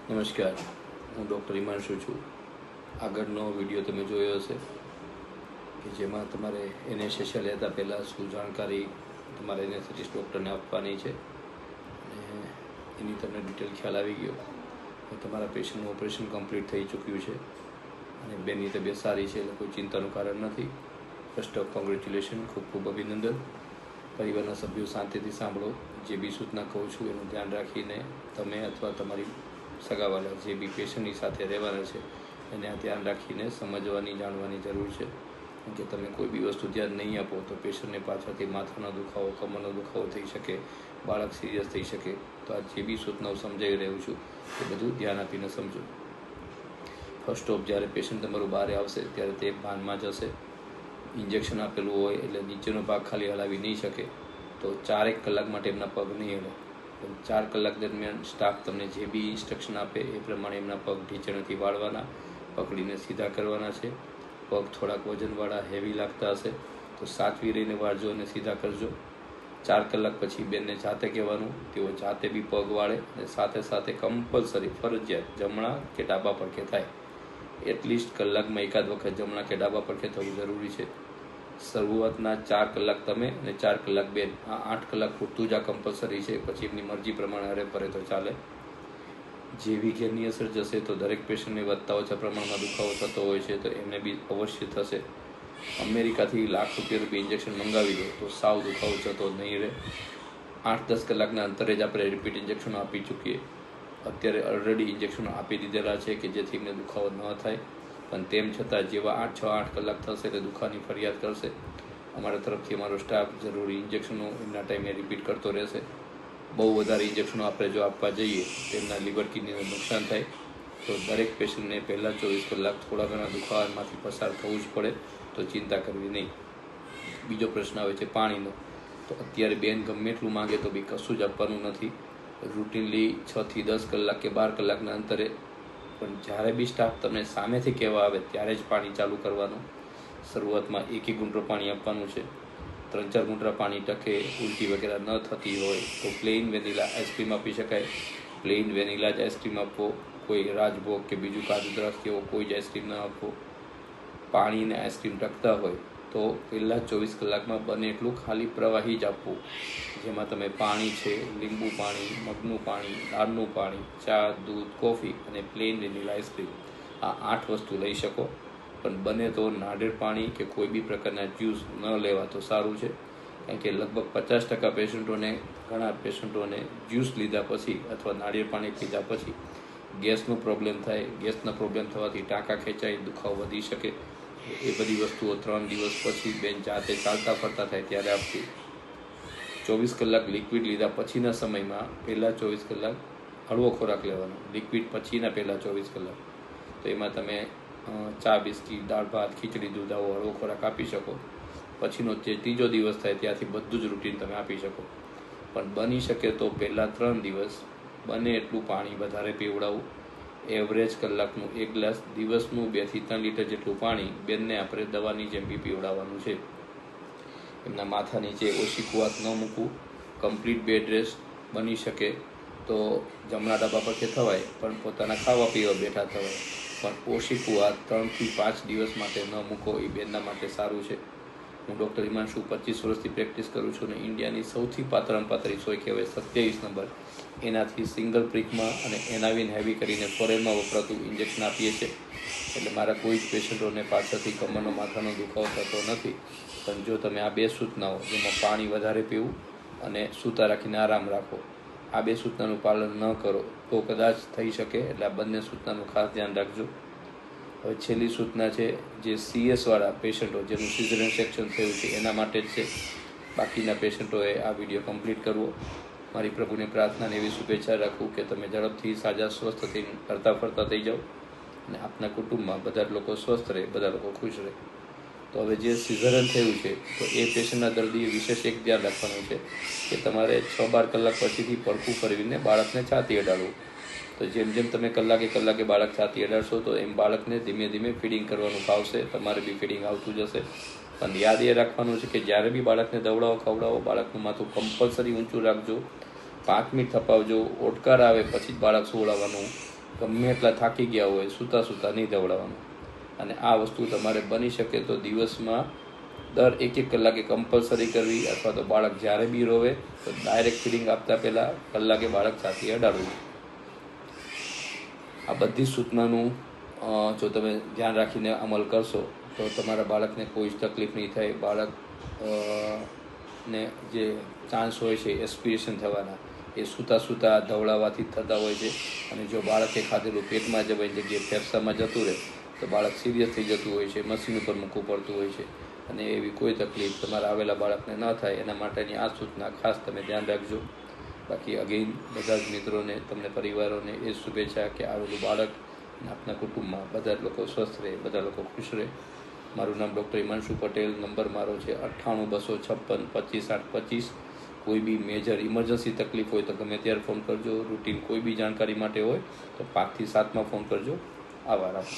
નમસ્કાર, હું ડૉક્ટર હિમાંશુ છું. આગળનો વિડીયો તમે જોયો હશે કે જેમાં તમારે એનેસ્થેસિયા લેતા પહેલાં શું જાણકારી તમારે એનેસ્થેટિસ્ટ ડૉક્ટરને આપવાની છે અને એની તમને ડિટેલ ખ્યાલ આવી ગયો. તમારા પેશન્ટનું ઓપરેશન કમ્પ્લીટ થઈ ચૂક્યું છે અને બેનની તબિયત સારી છે, એટલે કોઈ ચિંતાનું કારણ નથી. ફર્સ્ટ ઓફ કોંગ્રેચ્યુલેશન, ખૂબ ખૂબ અભિનંદન. પરિવારના સભ્યો શાંતિથી સાંભળો. જે બી સૂચના કહું છું એનું ધ્યાન રાખીને તમે અથવા તમારી સગાવાલા જે બી પેશન્ટની સાથે રહેવાના છે એને ધ્યાન રાખીને સમજવાની જાણવાની જરૂર છે. કેમ કે તમે કોઈ બી વસ્તુ ધ્યાન નહીં આપો તો પેશન્ટને પાછળથી માથાનો દુખાવો, કમરનો દુખાવો થઈ શકે, બાળક સિરિયસ થઈ શકે. તો આ જે બી સૂચનાઓ સમજાવી રહ્યું છું એ બધું ધ્યાન આપીને સમજો. ફર્સ્ટ ઓફ જ્યારે પેશન્ટ તમારું બહાર આવશે ત્યારે તે ભાનમાં જશે. ઇન્જેક્શન આપેલું હોય એટલે નીચેનો ભાગ ખાલી હલાવી નહીં શકે, તો 4 કલાક માટે એમના પગ નહીં હલે. 4 કલાક દરમિયાન સ્ટાફ તમને જે બી ઇન્સ્ટ્રક્શન આપે એ પ્રમાણે એમના પગ ઢીંચણથી વાળવાના, પકડીને સીધા કરવાના છે. પગ થોડાક વજનવાળા હેવી લાગતા હશે તો સાચવી રહીને વાળજો અને સીધા કરજો. 4 કલાક પછી બેનને જાતે કહેવાનું, તેઓ જાતે બી પગ વાળે અને સાથે સાથે કમ્પલસરી ફરજિયાત જમણા કે ડાબા પડખે થાય. એટલીસ્ટ કલાકમાં એકાદ વખત જમણા કે ડાબા પડખે થવું જરૂરી છે. શરૂઆતના 4 કલાક તમે અને 4 કલાક બેન, આ 8 કલાક પૂરતું જ આ કમ્પલસરી છે. પછી એમની મરજી પ્રમાણે હરે ફરે તો ચાલે. જે વીકેન્ડની અસર જશે તો દરેક પેશન્ટને વધતા ઓછા પ્રમાણમાં દુખાવો થતો હોય છે, તો એમને બી અવશ્ય થશે. અમેરિકાથી લાખ રૂપિયા બી ઇન્જેક્શન મંગાવી દો તો સાવ દુખાવો થતો નહીં રહે. 8-10 કલાકના અંતરે જ આપણે રિપીટ ઇન્જેક્શનો આપી ચૂકીએ. અત્યારે ઓલરેડી ઇન્જેક્શનો આપી દીધેલા છે કે જેથી એમને દુખાવો ન થાય, પણ તેમ છતાં જેવા 6-8 કલાક થશે એટલે દુખાવાની ફરિયાદ કરશે. અમારા તરફથી અમારો સ્ટાફ જરૂરી ઇન્જેક્શનો એમના ટાઈમે રિપીટ કરતો રહેશે. બહુ વધારે ઇન્જેક્શનો આપણે જો આપવા જઈએ તો એમના લીવર કિડનીને નુકસાન થાય. તો દરેક પેશન્ટને પહેલાં 24 કલાક થોડા ઘણા દુખાવામાંથી પસાર થવું જ પડે, તો ચિંતા કરવી નહીં. બીજો પ્રશ્ન આવે છે પાણીનો. તો અત્યારે બેન ગમે એટલું માંગે તો બી કશું જ આપવાનું નથી. રૂટીનલી 6 થી 10 કલાક કે 12 કલાકના અંતરે, પણ જ્યારે બી સ્ટાફ તમને સામેથી કહેવા આવે ત્યારે જ પાણી ચાલુ કરવાનું. શરૂઆતમાં 1 ગુંટરો પાણી આપવાનું છે. 3-4 ગુંટરા પાણી ટકે, ઉલટી વગેરે ન થતી હોય તો પ્લેન વેનીલા આઈસ્ક્રીમ આપી શકાય. પ્લેન વેનીલા જ આઈસ્ક્રીમ આપવો, કોઈ રાજભોગ કે બીજું કાજુ દ્રાક્ષ કે એવો કોઈ જ આઈસ્ક્રીમ ન આપવો. પાણી અને આઈસ્ક્રીમ ટકતા હોય તો પહેલાં 24 કલાકમાં બને એટલું ખાલી પ્રવાહી જ આપવું, જેમાં તમે પાણી છે, લીંબુ પાણી, મગનું પાણી, દાળનું પાણી, ચા, દૂધ, કોફી અને પ્લેન વેનીલા આઈસ્ક્રીમ, આ 8 વસ્તુ લઈ શકો. પણ બને તો નાળિયેર પાણી કે કોઈ બી પ્રકારના જ્યુસ ન લેવા તો સારું છે. કારણ કે લગભગ 50% પેશન્ટોને, ઘણા પેશન્ટોને જ્યુસ લીધા પછી અથવા નાળિયેર પાણી પીધા પછી ગેસનો પ્રોબ્લેમ થાય. ગેસનો પ્રોબ્લેમ થવાથી ટાંકા ખેંચાય, દુખાવો વધી શકે. એ બધી વસ્તુઓ 3 દિવસ પછી બેન જાતે ચાલતા ફરતા થાય ત્યારે આપવી. 24 કલાક લિક્વિડ લીધા પછીના સમયમાં પહેલાં 24 કલાક હળવો ખોરાક લેવાનો. લિક્વિડ પછીના પહેલાં 24 કલાક તો એમાં તમે ચા, બિસ્કીટ, દાળ ભાત, ખીચડી, દૂધ આવો હળવો ખોરાક આપી શકો. પછીનો જે ત્રીજો દિવસ થાય ત્યાંથી બધું જ રૂટીન તમે આપી શકો. પણ બની શકે તો પહેલાં 3 દિવસ બને એટલું પાણી વધારે પીવડાવવું. એવરેજ કલાકનું 1 ગ્લાસ, દિવસનું 2 થી 3 લીટર જેટલું પાણી બેનને આપણે દવાની જેમ બી પીવડાવવાનું છે. એમના માથા નીચે ઓશીકું હાથ ન મૂકવું. કમ્પ્લીટ બેડ રેસ્ટ, બની શકે તો જમણા ડાબા પડખે થવાય પણ પોતાના ખાવા પીવા બેઠા થવાય. પણ ઓશીકું હાથ 3 થી 5 દિવસ માટે ન મૂકો, એ બેનના માટે સારું છે. હું ડૉક્ટર હિમાંશુ 25 વર્ષથી પ્રેક્ટિસ કરું છું અને ઇન્ડિયાની સૌથી પાતળામાં પાતળી સોય કહેવાય 27 નંબર, એનાથી સિંગલ પ્રિકમાં અને એનાવિન હેવી કરીને ફોરેનમાં વપરાતું ઇન્જેક્શન આપીએ છીએ. એટલે મારા કોઈ જ પેશન્ટોને પાછળથી કમરનો, માથાનો દુખાવો થતો નથી. પણ જો તમે આ 2 સૂચનાઓ, જેમાં પાણી વધારે પીવું અને સૂતા રાખીને આરામ રાખો, આ 2 સૂચનાનું પાલન ન કરો તો કદાચ થઈ શકે. એટલે આ બંને સૂચનાનું ખાસ ધ્યાન રાખજો. હવે છેલ્લી સૂચના છે જે CS-વાળા પેશન્ટો, જેનું સિઝેરિયન સેક્શન થયું છે એના માટે જ છે. બાકીના પેશન્ટોએ આ વિડીયો કમ્પ્લીટ કરવો. મારી પ્રભુને પ્રાર્થનાને એવી શુભેચ્છા રાખું કે તમે ઝડપથી સાજા સ્વસ્થ થઈને ફરતા ફરતા થઈ જાઓ અને આપના કુટુંબમાં બધા જ લોકો સ્વસ્થ રહે, બધા લોકો ખુશ રહે. તો હવે જે સિઝેરિયન થયું છે તો એ પેશન્ટના દર્દીએ વિશેષ એક ધ્યાન રાખવાનું છે કે તમારે 6-12 કલાક પછીથી પડખું ફરવીને બાળકને છાતી અડાડવું. તો જેમ જેમ તમે કલાકે બાળક છાતી અડાડશો તો એમ બાળકને ધીમે ધીમે ફીડિંગ કરવાનું ફાવશે. તમારે બી ફીડિંગ આવતું જશે. પણ યાદ એ રાખવાનું છે કે જ્યારે બી બાળકને દવડાવો, ખવડાવો, બાળકનું માથું કમ્પલસરી ઊંચું રાખજો. 5 મિનિટ થપાવજો. ઓડકાર આવે પછી જ બાળક સુવડાવવાનું. ગમે એટલા થાકી ગયા હોય સૂતા સૂતા નહીં ધવડાવવાનું. અને આ વસ્તુ તમારે બની શકે તો દિવસમાં દર 1-1 કલાકે કમ્પલસરી કરવી, અથવા તો બાળક જ્યારે બી રોવે તો ડાયરેક્ટ ફીડિંગ આપતા પહેલાં કલાકે બાળક છાતી અડાડવું. આ બધી સૂચનાનું જો તમે ધ્યાન રાખીને અમલ કરશો તો તમારા બાળકને કોઈ જ તકલીફ નહીં થાય. બાળક ને જે ચાન્સ હોય છે એસ્પિરેશન થવાના એ સૂતા સૂતા ધવડાવવાથી જ થતા હોય છે. અને જો બાળકે ખાધેલું પેટમાં જવાની જગ્યાએ ફેફસામાં જતું રહે તો બાળક સિરિયસ થઈ જતું હોય છે, મશીન ઉપર મૂકવું પડતું હોય છે. અને એવી કોઈ તકલીફ તમારા આવેલા બાળકને ન થાય એના માટેની આ સૂચના ખાસ તમે ધ્યાન રાખજો. બાકી અગેઇન બધા જ મિત્રોને, તમને પરિવારોને એ શુભેચ્છા કે આવેલું બાળક અને આપના કુટુંબમાં બધા જ લોકો સ્વસ્થ રહે, બધા લોકો ખુશ રહે. મારું નામ ડૉક્ટર હિમાંશુ પટેલ. નંબર મારો છે 98-256-25-825. કોઈ બી મેજર ઇમરજન્સી તકલીફ હોય તો ગમે ત્યારે ફોન કરજો. રૂટીન કોઈ બી જાણકારી માટે હોય તો 5 થી 7માં ફોન કરજો. આભાર આપનો.